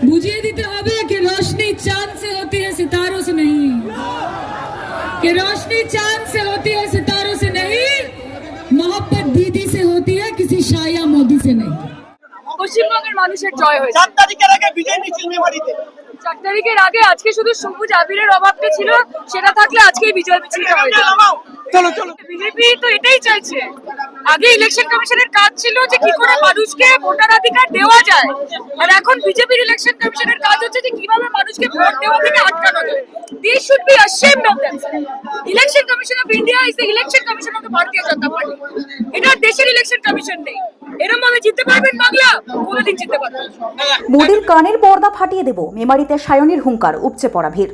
बुझिए दीते হবে कि रोशनी चांद से होती है सितारों से नहीं, कि रोशनी चांद से होती है सितारों से नहीं, मोहब्बत दीदी से होती है किसी शाह या मोदी से नहीं। পশ্চিমবঙ্গের মানুষের জয় হয়েছে। 4 তারিখের আগে বিজয় মিছিল মেমারিতে। 4 তারিখের আগে আজকে শুধু সবুজ আবিরের অভাবটা ছিল, সেটা থাকলে আজকেই বিজয় মিছিলটা হয়েছে। চলো চলো। বিজেপি তো এটাই চাইছে। আগে ইলেকশন কমিশনের কাজ ছিল যে কি করে মানুষকে ভোটাধিকার দেওয়া যায়, আর এখন বিজেপির ইলেকশন কমিশনের কাজ হচ্ছে যে কিভাবে মানুষকে ভোট দেওয়া থেকে আটকানো যায়। They should be ashamed of themselves. Election Commission of India is the election commission of the Bharatiya Janata Party. এটা দেশের ইলেকশন কমিশন নেই। এরকম ভাবে জিততে পারবেন বাংলা? কোনোদিন জিততে পারবেন না। মোদির কানের পর্দা ফাটিয়ে দেব, মেমারিতে সায়নীর হুঙ্কার, উপচে পড়া ভিড়।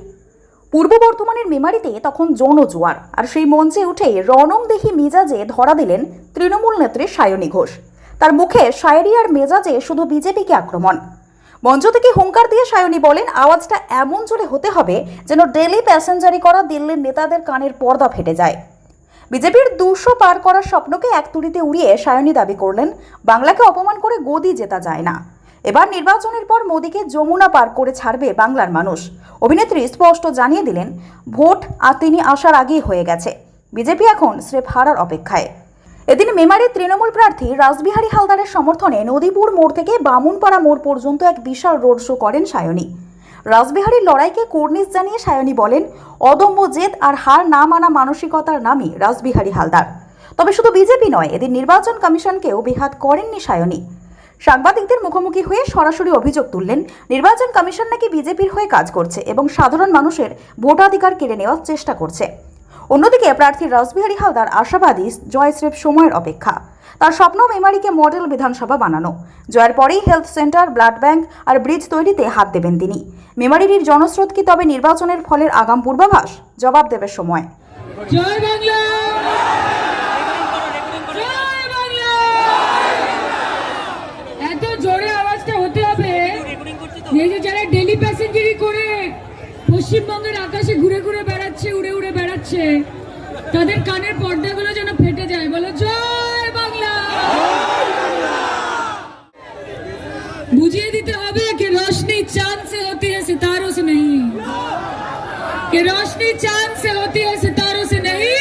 পূর্ব বর্ধমানের মেমারিতে তখন যৌন জোয়ার, আর সেই মঞ্চে উঠে রণংদেহী মেজাজে ধরা দিলেন তৃণমূল নেত্রী সায়নী ঘোষ। তার মুখে শায়েরি আর মেজাজে শুধু বিজেপিকে আক্রমণ। মঞ্চ থেকে হুঙ্কার দিয়ে সায়নী বলেন, আওয়াজটা এমন জোরে হতে হবে যেন ডেলি প্যাসেঞ্জারি করা দিল্লির নেতাদের কানের পর্দা ফেটে যায়। বিজেপির 200 পার করার স্বপ্নকে এক তুড়িতে উড়িয়ে সায়নী দাবি করলেন, বাংলাকে অপমান করে গদি জেতা যায় না। এবার নির্বাচনের পর মোদিকে যমুনা পার করে ছাড়বে বাংলার মানুষ। অভিনেত্রী স্পষ্ট জানিয়ে দিলেন, ভোট তিনি আসার আগেই হয়ে গেছে, বিজেপি এখন স্রেফ হারার অপেক্ষায়। এদিন মেমারির তৃণমূল প্রার্থী রাসবিহারী হালদারের সমর্থনে নদীপুর মোড় থেকে বামুনপাড়া মোড় পর্যন্ত এক বিশাল রোড শো করেন সায়নী। রাসবিহারীর লড়াইকে কর্নিশ জানিয়ে সায়নী বলেন, অদম্য জেদ আর হার না মানা মানসিকতার নামই রাসবিহারী হালদার। তবে শুধু বিজেপি নয়, এদিন নির্বাচন কমিশনকেও বেহাত করেননি সায়নী। সাংবাদিকদের মুখোমুখি হয়ে সরাসরি অভিযোগ তুললেন, নির্বাচন কমিশন নাকি বিজেপির হয়ে কাজ করছে এবং সাধারণ মানুষের ভোটাধিকার কেড়ে নেওয়ার চেষ্টা করছে। অন্যদিকে প্রার্থী রাসবিহারী হালদার আশাবাদী, জয় স্রেফ সময়ের অপেক্ষা। তার স্বপ্ন মেমারিকে মডেল বিধানসভা বানানো। জয়ের পরেই হেলথ সেন্টার, ব্লাড ব্যাংক আর ব্রিজ তৈরিতে হাত দেবেন তিনি। মেমারির জনস্রোত কি তবে নির্বাচনের ফলের আগাম পূর্বাভাস? জবাব দেবে সময়। জয় বাংলা, এত জোরে আওয়াজটা হতে হবে যে যারা ডেলি প্যাসেঞ্জারি করে পশ্চিমবঙ্গের আকাশে ঘুরে ঘুরে বেড়াচ্ছে, উড়ে উড়ে বেড়াচ্ছে, তাদের কানের পর্দাগুলো যেন ফেটে যায়। বলো জয় বাংলা। বুঝিয়ে দিতে হবে कि रोशनी चांद से होती है सितारों से नहीं, कि रोशनी चांद से होती है सितारों से नहीं,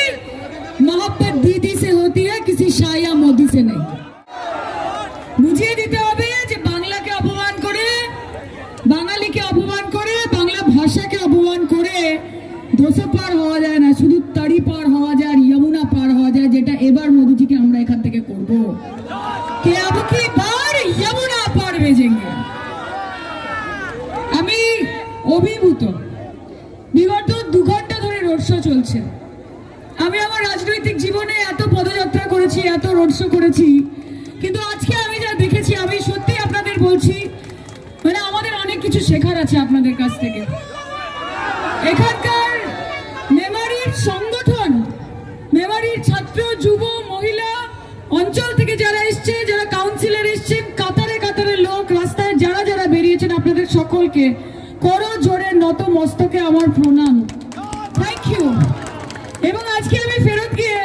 मोहब्बत दीदी से होती है किसी शाह या मोदी से नहीं। বুঝিয়ে দিতে হবে যে বাংলাকে অপমান করে, বাঙালিকে অপমান করে, বাংলা ভাষাকে অপমান করে 200 পার হওয়া যায় না, শুধু তাড়ি পার হওয়া যায়, যমুনা পার হওয়া যায়, যেটা এবার মোদিজিকে আমরা এখান থেকে করব। কে আব কি বার যমুনা পার ভেজেঙ্গে। আমি অভিভূত। বিগত 2 ঘন্টা ধরে রোড শো চলছে। আমি আমার রাজনৈতিক জীবনে এত পদযাত্রা করেছি, এত রোড শো করেছি, কিন্তু আজকে আমি যা দেখেছি, আমি সত্যি আপনাদের বলছি, মানে আমাদের অনেক কিছু শেখার আছে আপনাদের কাছ থেকে। এখানকার মেমারির সংগঠন, মেমারির ছাত্র, যুব, মহিলা অঞ্চল থেকে যারা এসছে, যারা কাউন্সিলর এসছেন, কাতারে কাতারে লোক রাস্তায় যারা যারা বেরিয়েছেন, আপনাদের সকলকে করো জোরে নত মস্তকে আমার প্রণাম। Thank you. এবং আজকে আমি ফেরত গিয়ে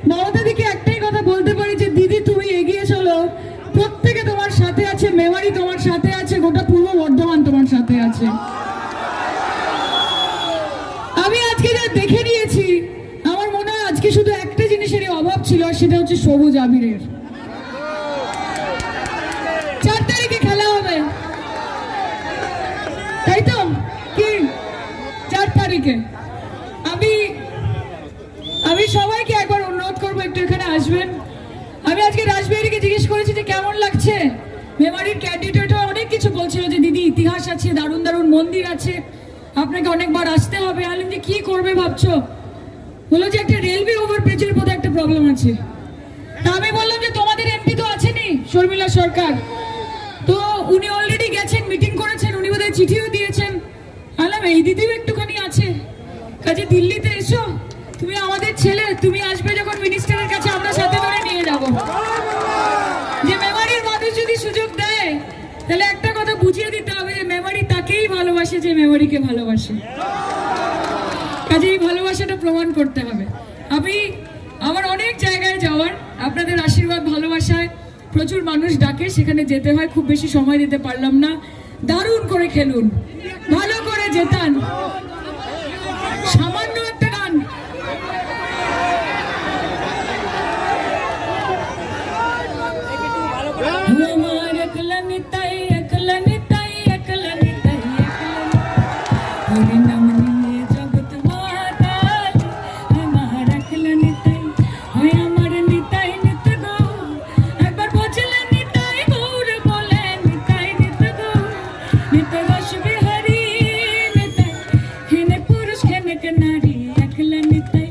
মমতা দিকে একটাই কথা বলতে পারি যে দিদি তুমি এগিয়ে চলো, প্রত্যেকে তোমার সাথে আছে, মেমারি তোমার সাথে আছে, গোটা পূর্ব বর্ধমান তোমার সাথে আছে। আমি আজকে যা দেখে নিয়েছি, আমার মনে হয় আজকে শুধু একটা জিনিসেরই অভাব ছিল, আর সেটা হচ্ছে সবুজ আবিরের। 4 তারিখে খেলা হবে, তাই তো? কি 4 তারিখে আমি সবাইকে একবার অনুরোধ করবো একটু এখানে আসবেন। আমি আজকে রাসবিহারীকে জিজ্ঞেস করেছি যে কেমন লাগছে। মেমারির ক্যান্ডিডেটরা অনেক কিছু বলছিল যে দিদি ইতিহাস আছে, দারুণ দারুণ মন্দির আছে, আপনাকে অনেকবার আসতে হবে। আমি যে কি করবে ভাবছো? বললো যে একটা রেলওয়ে ওভারব্রিজের মধ্যে একটা প্রবলেম আছে। তা আমি বললাম যে তোমাদের এমপি তো আছেনই, শর্মিলা সরকার, তো উনি অলরেডি গেছেন, মিটিং করেছেন, উনি বোধহয় চিঠিও দিয়েছেন। বললাম এই দিদিও একটুখানি আছে, কাজে দিল্লিতে এসো, তুমি আমাদের ছেলে, তুমি আসবে যখন মিনিস্টারের কাছে, আমরা সাথে করে নিয়ে যাব। যে মেমারির মানুষ যদি সুযোগ দেয়, তাহলে একটা কথা বুঝিয়ে দিতে হবে যে মেমারি তাকেই ভালোবাসে যে মেমারিকে ভালোবাসে। কাজে এই ভালোবাসাটা প্রমাণ করতে হবে। আমার অনেক জায়গায় যাওয়ার, আপনাদের আশীর্বাদ ভালোবাসায় প্রচুর মানুষ ডাকে, সেখানে যেতে হয়, খুব বেশি সময় দিতে পারলাম না। দারুণ করে খেলুন, ভালো করে জেতান। সামান্য একটা গান আমার একলা নিতাই একলা নিতাই একলা নিতাই হরি নাম নিয়ে জগৎ মাতাল আমার একলা নিতাই হয় আমার নিতাই নিত গো একবার বলছিলেন নিতাই গৌর বলে নিতাই নিত গো নিত রস বিহারি নিতাই হেনে পুরুষ হেনে নারী একলা নিতাই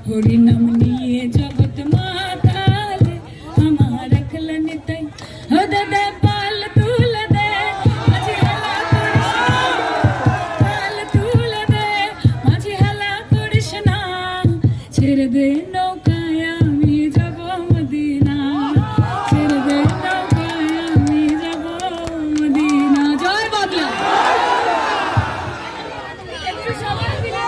হরি নাম নিয়ে জগৎ মাতাল আমার একলা নিতাই ও দাদা পাল তুল দে মাঝি হালা পাল তুল দে মাঝি হালা করিস না ছেড়ে দে নৌকায় আমি যাব মদিনা ছেড়ে দে নৌকায় আমি যাব মদিনা জয় বাংলা একটু সবাই মিলে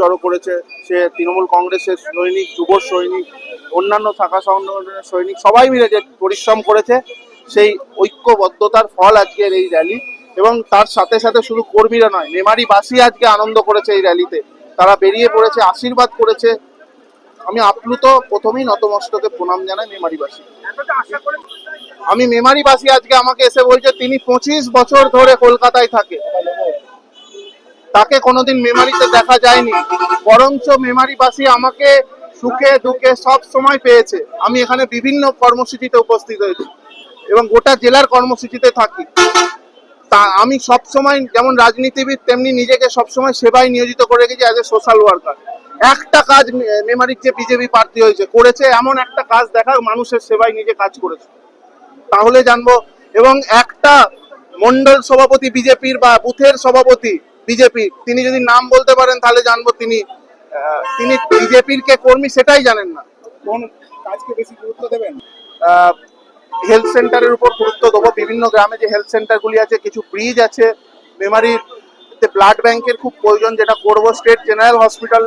জড়ো করেছে, সে তৃণমূল কংগ্রেসের সৈনিক, যুব সৈনিক, অন্যান্য শাখা সংগঠনের সৈনিক সবাই মিলে যে পরিশ্রম করেছে, সেই ঐক্যবদ্ধতার ফল আজকের এই র্যালি। এবং তার সাথে সাথে শুধু কর্মীরা নয়, মেমারিবাসী আজকে আনন্দ করেছে এই র্যালিতে, তারা বেরিয়ে পড়েছে, আশীর্বাদ করেছে। আমি আপ্লুত, প্রথমেই নতমস্তকে প্রণাম জানাই মেমারিবাসী। আমি মেমারিবাসী আজকে আমাকে এসে বলছে তিনি 25 বছর ধরে কলকাতায় থাকে, তাকে কোনোদিন মেমারিতে দেখা যায়নি, বরঞ্চ মেমারিবাসী আমাকে সুখে দুঃখে সব সময় পেয়েছে। আমি এখানে বিভিন্ন কর্মসূচিতে উপস্থিত হয়েছি এবং গোটা জেলার কর্মসূচিতে থাকি। তা আমি সব সময় যেমন রাজনীতিবিদ তেমনি নিজেকে সবসময় সেবায় নিয়োজিত করে রেখেছি অ্যাজ এ সোশ্যাল ওয়ার্কার। একটা কাজ মেমারির যে বিজেপি প্রার্থী হয়েছে করেছে, এমন একটা কাজ দেখা, মানুষের সেবায় নিজে কাজ করেছে, তাহলে জানবো। এবং একটা মন্ডল সভাপতি বিজেপির বা বুথের সভাপতি বিজেপি, তিনি যদি নাম বলতে পারেন তাহলে জানবো তিনি বিজেপির কে কর্মী সেটাই জানেন না। কোন কাজকে বেশি গুরুত্ব দেবেন? হেলথ সেন্টারের উপর গুরুত্ব দেবো। বিভিন্ন গ্রামে যে হেলথ সেন্টারগুলি আছে, কিছু ব্রিজ আছে, মেমারির ব্লাড ব্যাংকের খুব প্রয়োজন, যেটা করবো। স্টেট জেনারেল হসপিটাল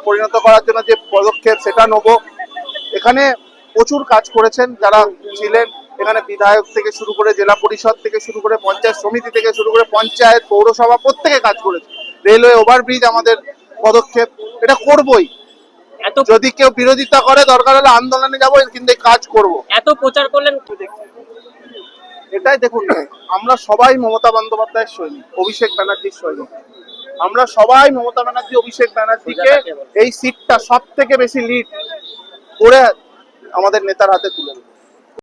পরিণত করার জন্য যে পদক্ষেপ সেটা নেবো। এখানে প্রচুর কাজ করেছেন যারা ছিলেন, এখানে বিধায়ক থেকে শুরু করে জেলা পরিষদ থেকে শুরু করে পঞ্চায়েত সমিতি থেকে শুরু করে পঞ্চায়েত পৌরসভা প্রত্যেকে কাজ করেছে। রেলওয়ে ওভারব্রিজ আমাদের পদক্ষেপ, এটা করবই। যদি কেউ বিরোধিতা করে দরকার হলে আন্দোলনে যাবো, কিন্তু এই কাজ করবো। এত প্রচার করলেন, এটাই দেখুন, আমরা সবাই মমতা বন্দ্যোপাধ্যায়ের সৈনিক, অভিষেক ব্যানার্জির সৈনিক। আমরা সবাই মমতা ব্যানার্জি, অভিষেক ব্যানার্জিকে এই সিটটা সব থেকে বেশি লিড করে আমাদের নেতার হাতে তুলে দেব।